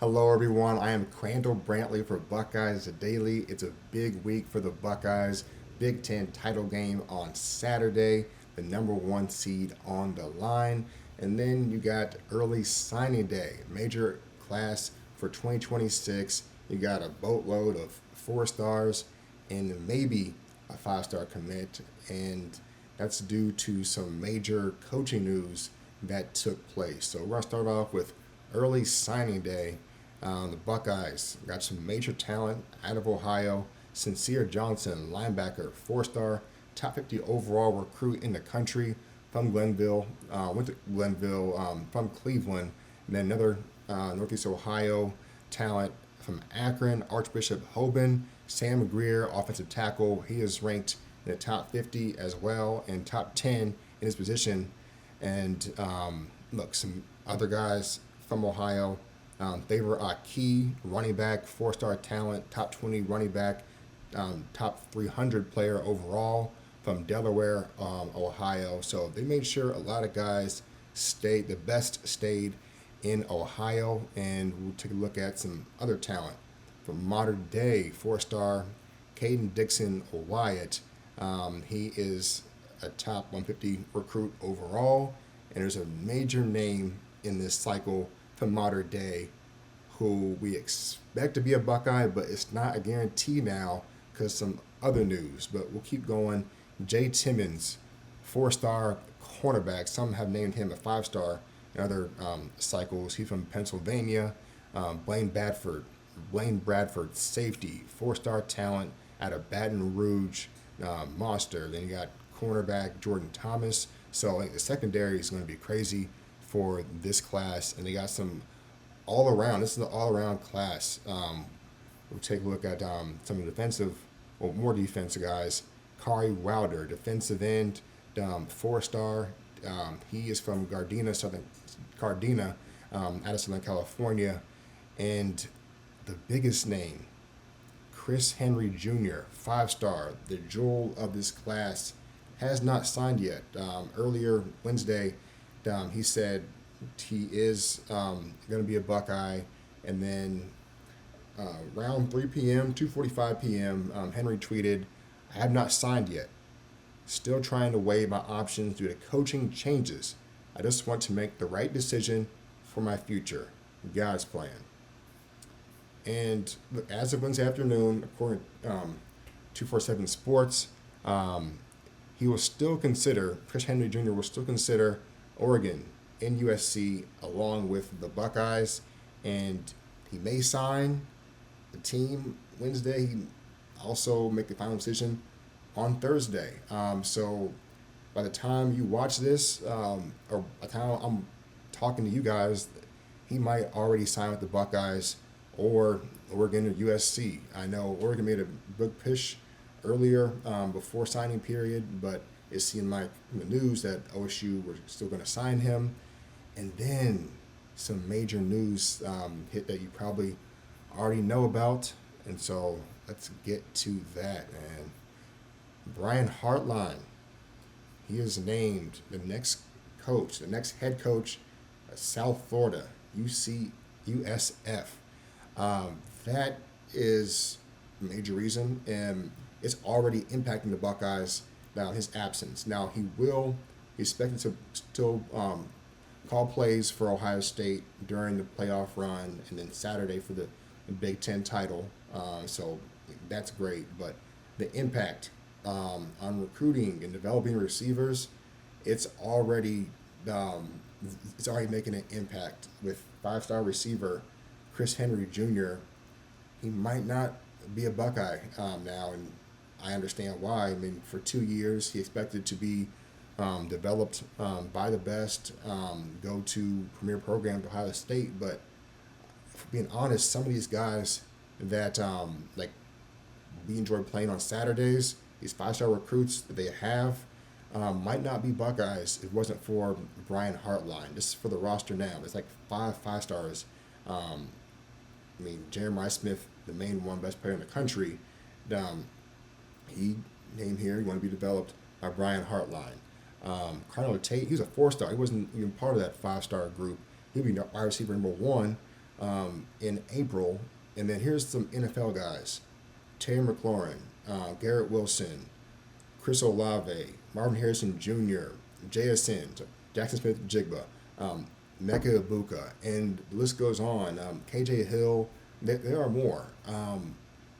Hello, everyone. I am Krandall Brantley for Buckeyes Daily. It's a big week for the Buckeyes. Big Ten title game on Saturday, the number one seed on the line. And then you got early signing day, major class for 2026. You got a boatload of 4 stars and maybe a 5 star commit. And that's due to some major coaching news that took place. So we're going to start off with early signing day. The Buckeyes got some major talent out of Ohio. Sincere Johnson, linebacker, 4 star, top 50 overall recruit in the country from Glenville. Went to Glenville from Cleveland. And then another Northeast Ohio talent from Akron, Archbishop Hoban. Sam Greer, offensive tackle. He is ranked in the top 50 as well and top 10 in his position. And look, some other guys from Ohio. Favor Key, running back, 4 star talent, top 20 running back, top 300 player overall from Delaware, Ohio. So they made sure a lot of guys stayed, the best stayed in Ohio. And we'll take a look at some other talent from modern day, 4 star Caden Dixon Wyatt. He is a top 150 recruit overall. And there's a major name in this cycle from modern day who we expect to be a Buckeye, but it's not a guarantee now because some other news. But we'll keep going. Jay Timmons, 4 star cornerback. Some have named him a 5 star in other cycles. He's from Pennsylvania. Blaine Bradford, safety, 4 star talent out of Baton Rouge, monster. Then you got cornerback Jordan Thomas. So like, the secondary is going to be crazy for this class, and they got some all around. This is an all around class. We'll take a look at some of the defensive, or more defensive guys. Kari Wilder, defensive end, 4 star. He is from Gardena, out of Southern California, and the biggest name, Chris Henry Jr., 5 star, the jewel of this class, has not signed yet. Earlier Wednesday, he said he is going to be a Buckeye, and then around 3 p.m., 2:45 p.m., Henry tweeted, "I have not signed yet. Still trying to weigh my options due to coaching changes. I just want to make the right decision for my future. God's plan." And look, as of Wednesday afternoon, according to 247 Sports, he will still consider, Chris Henry Jr. will still consider Oregon and USC along with the Buckeyes, and he may sign the team Wednesday. He also make the final decision on Thursday. So by the time you watch this, or by the time I'm talking to you guys, he might already sign with the Buckeyes or Oregon or USC. I know Oregon made a big push earlier before signing period, but it seemed like in the news that OSU were still going to sign him. And then some major news hit that you probably already know about. And so let's get to that. And Brian Hartline, he is named the next coach, the next head coach of South Florida, USF. That is a major reason, and it's already impacting the Buckeyes now, his absence. Now, he's expected to still call plays for Ohio State during the playoff run and then Saturday for the Big Ten title. So that's great. But the impact on recruiting and developing receivers, it's already making an impact with 5 star receiver Chris Henry Jr. He might not be a Buckeye now, and I understand why. I mean, for 2 years, he expected to be developed by the best, go to premier program to Ohio State. But for being honest, some of these guys that like we enjoy playing on Saturdays, these 5 star recruits that they have, might not be Buckeyes if it wasn't for Brian Hartline. This is for the roster now. There's like 5 stars. I mean, Jeremiah Smith, the main one, best player in the country, he named here, he wanted to be developed by Brian Hartline. Carnell Tate, he's a 4 star. He wasn't even part of that 5 star group. He'll be wide receiver number 1 in April. And then here's some NFL guys: Terry McLaurin, Garrett Wilson, Chris Olave, Marvin Harrison Jr., JSN, Jackson Smith-Jigba, Mecca Ibuka, and the list goes on. KJ Hill, there are more.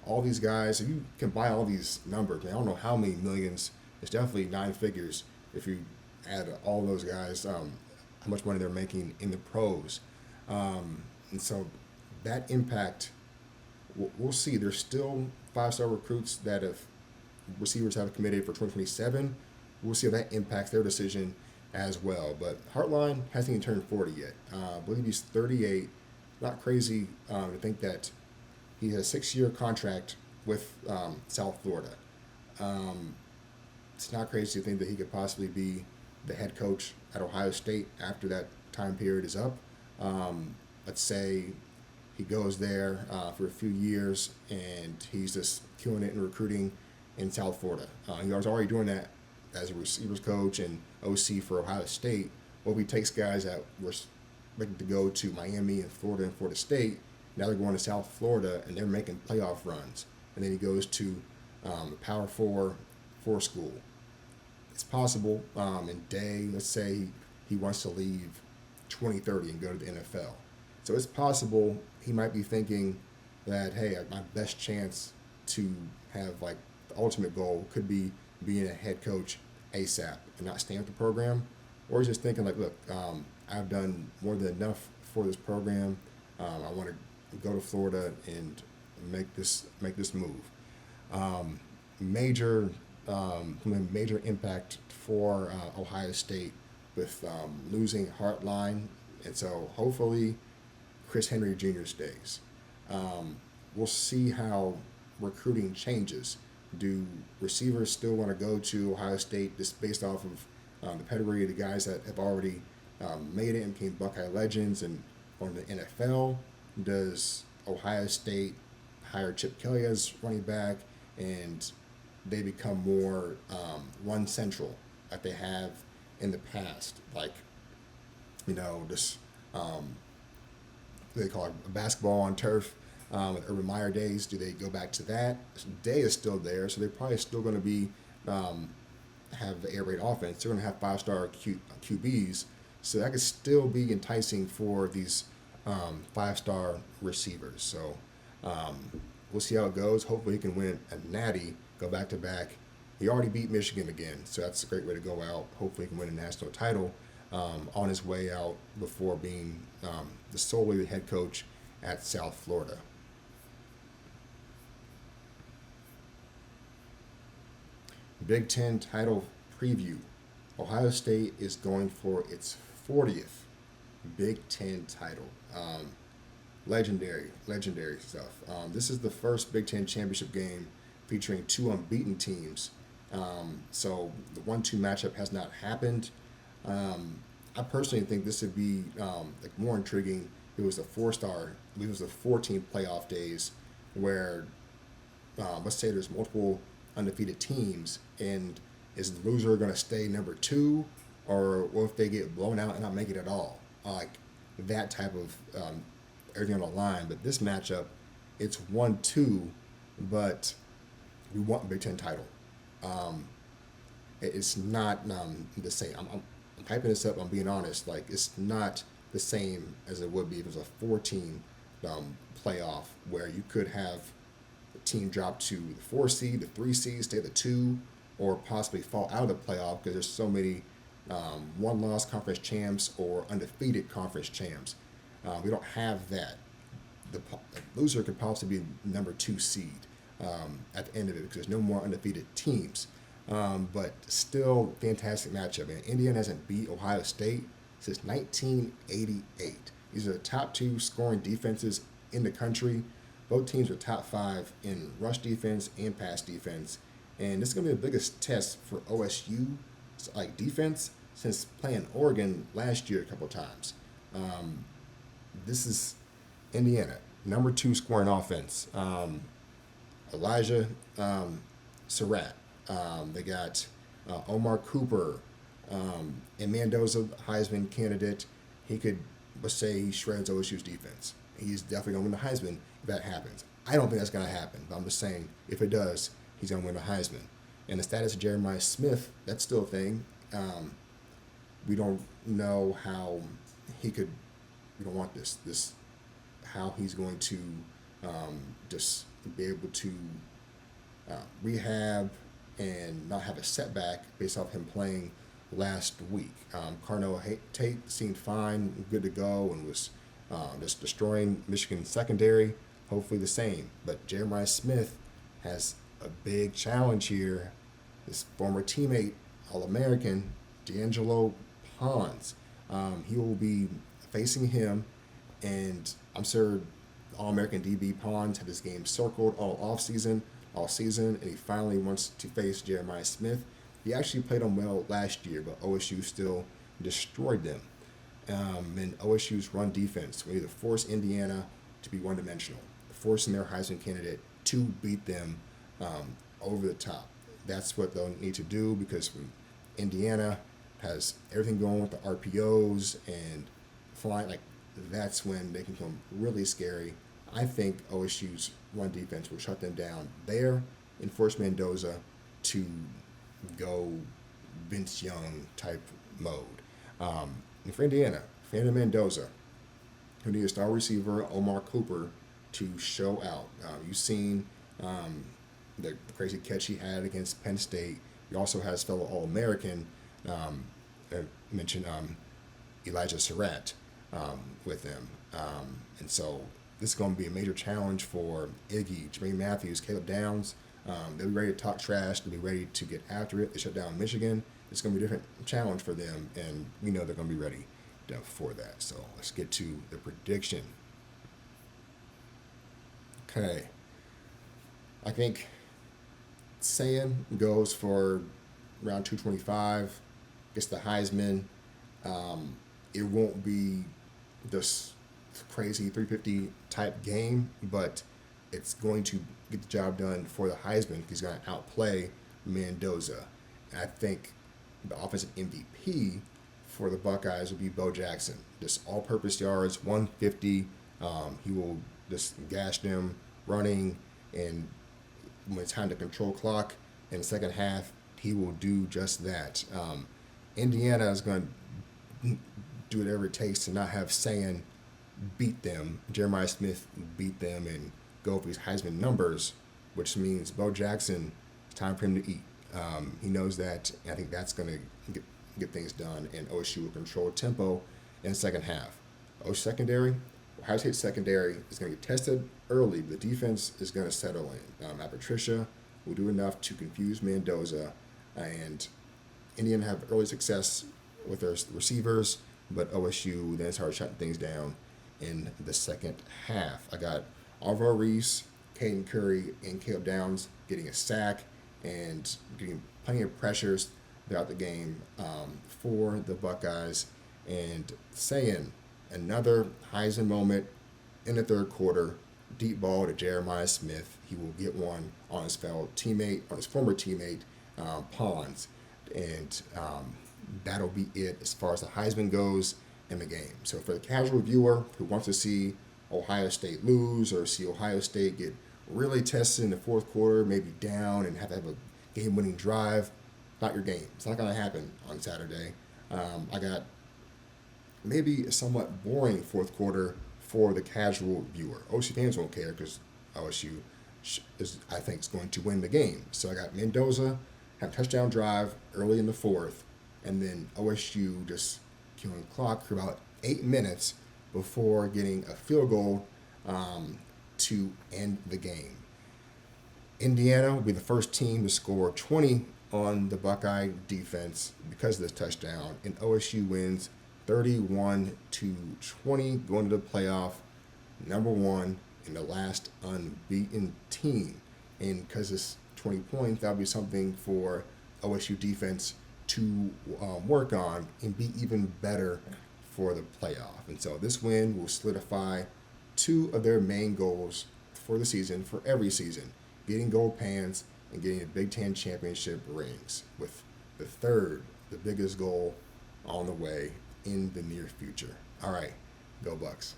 All these guys, if you can buy all these numbers, man, I don't know how many millions. It's definitely nine figures if you add all those guys, how much money they're making in the pros. And so that impact, we'll see. There's still five-star recruits that have receivers have committed for 2027. We'll see how that impacts their decision as well. But Hartline hasn't even turned 40 yet. I believe he's 38. Not crazy to think that he has a 6-year contract with South Florida. It's not crazy to think that he could possibly be the head coach at Ohio State after that time period is up. Let's say he goes there for a few years and he's just killing it in recruiting in South Florida. He was already doing that as a receivers coach and OC for Ohio State. Well, he takes guys that were expected to go to Miami and Florida State. Now they're going to South Florida and they're making playoff runs. And then he goes to a Power 4 school. It's possible in day, let's say he wants to leave 2030 and go to the NFL. So it's possible he might be thinking that, hey, my best chance to have like the ultimate goal could be being a head coach ASAP and not staying with the program. Or he's just thinking like, look, I've done more than enough for this program. I want to go to Florida and make this move. Major impact for Ohio State with losing Hartline, and so hopefully Chris Henry Jr. stays. We'll see how recruiting changes. Do receivers still want to go to Ohio State just based off of the pedigree of the guys that have already made it and became Buckeye legends and on the NFL? Does Ohio State hire Chip Kelly as running back and they become more run central like they have in the past? Like, just they call it basketball on turf with Urban Meyer days. Do they go back to that? Day is still there, so they're probably still going to be have the air raid offense. They're going to have 5-star QBs, so that could still be enticing for these 5-star receivers. So we'll see how it goes. Hopefully he can win a natty, go back to back. He already beat Michigan again, so that's a great way to go out. Hopefully he can win a national title on his way out before being solely the head coach at South Florida. Big Ten title preview. Ohio State is going for its 40th Big Ten title. Legendary stuff. This is the first Big Ten championship game featuring two unbeaten teams. So the 1-2 matchup has not happened. I personally think this would be more intriguing. It was a 4-star. It was the 14 playoff days where let's say there's multiple undefeated teams, and is the loser going to stay number 2, or if they get blown out and not make it at all? Like that type of everything on the line. But this matchup, it's 1-2, but we want the Big Ten title. It's not the same. I'm hyping this up. I'm being honest. Like, it's not the same as it would be if it was a 14 playoff where you could have the team drop to the 4 seed, the 3 seed, stay the 2, or possibly fall out of the playoff because there's so many one-loss conference champs or undefeated conference champs. We don't have that. The loser could possibly be number 2 seed at the end of it because there's no more undefeated teams. But still, fantastic matchup. And Indiana hasn't beat Ohio State since 1988. These are the top 2 scoring defenses in the country. Both teams are top 5 in rush defense and pass defense. And this is going to be the biggest test for OSU, like defense, since playing Oregon last year a couple of times. This is Indiana, number 2 scoring offense. Elijah Surratt. They got Omar Cooper, and Mendoza, Heisman candidate. He could, let's say, he shreds OSU's defense. he's definitely going to win the Heisman if that happens. I don't think that's going to happen, but I'm just saying if it does, he's going to win the Heisman. And the status of Jeremiah Smith, that's still a thing. We don't know how he could. We don't want this how he's going to just be able to rehab and not have a setback based off him playing last week. Krandall Tate seemed fine, good to go, and was just destroying Michigan's secondary. Hopefully the same. But Jeremiah Smith has a big challenge here. His former teammate, All-American, D'Angelo Pons. He will be facing him, and I'm sure All-American DB Pons had his game circled all season, and he finally wants to face Jeremiah Smith. He actually played him well last year, but OSU still destroyed them. And OSU's run defense will either force Indiana to be one-dimensional, forcing their Heisman candidate to beat them over the top. That's what they'll need to do, because Indiana has everything going with the RPOs and flying. Like, that's when they can become really scary. I think OSU's run defense will shut them down there and force Mendoza to go Vince Young type mode. And for Indiana, Fernando Mendoza, who needs a star receiver, Omar Cooper, to show out. You've seen the crazy catch he had against Penn State. He also has fellow All-American, mentioned Elijah Surratt with him. And so this is going to be a major challenge for Iggy, Jermaine Matthews, Caleb Downs. They'll be ready to talk trash. They'll be ready to get after it. They shut down Michigan. It's going to be a different challenge for them, and we know they're going to be ready for that. So let's get to the prediction. Okay. I think Sayan goes for around 225, gets the Heisman. It won't be this crazy 350 type game, but it's going to get the job done for the Heisman because he's going to outplay Mendoza. And I think the offensive MVP for the Buckeyes will be Bo Jackson. Just all-purpose yards, 150. He will just gash them running, and when it's time to control clock in the second half, he will do just that. Indiana is going to do whatever it takes to not have Sayan beat them, Jeremiah Smith beat them, and go for his Heisman numbers, which means Bo Jackson, it's time for him to eat. He knows that, and I think that's going to get things done, and OSU will control tempo in the second half. OSU secondary, Ohio State secondary is going to get tested early, but the defense is going to settle in. Matt Patricia will do enough to confuse Mendoza, and Indiana have early success with their receivers, but OSU then started shutting things down in the second half. I got Alvaro Reese, Caden Curry, and Caleb Downs getting a sack and getting plenty of pressures throughout the game for the Buckeyes. And saying another Heisman moment in the third quarter, deep ball to Jeremiah Smith. He will get one on his former teammate, Pons. And that'll be it as far as the Heisman goes in the game. So for the casual viewer who wants to see Ohio State lose or see Ohio State get really tested in the fourth quarter, maybe down and have to have a game-winning drive, not your game. It's not going to happen on Saturday. I got maybe a somewhat boring fourth quarter for the casual viewer. OSU fans won't care because OSU I think is going to win the game. So I got Mendoza have a touchdown drive early in the fourth, and then OSU just killing the clock for about 8 minutes before getting a field goal to end the game. Indiana will be the first team to score 20 on the Buckeye defense because of this touchdown, and OSU wins 31-20, going to the playoff, number one in the last unbeaten team. And because it's 20 points, that'll be something for OSU defense to work on and be even better for the playoff. And so this win will solidify two of their main goals for the season, for every season, getting gold pans and getting the Big Ten championship rings, with the third, the biggest goal, on the way in the near future. All right, go Bucks.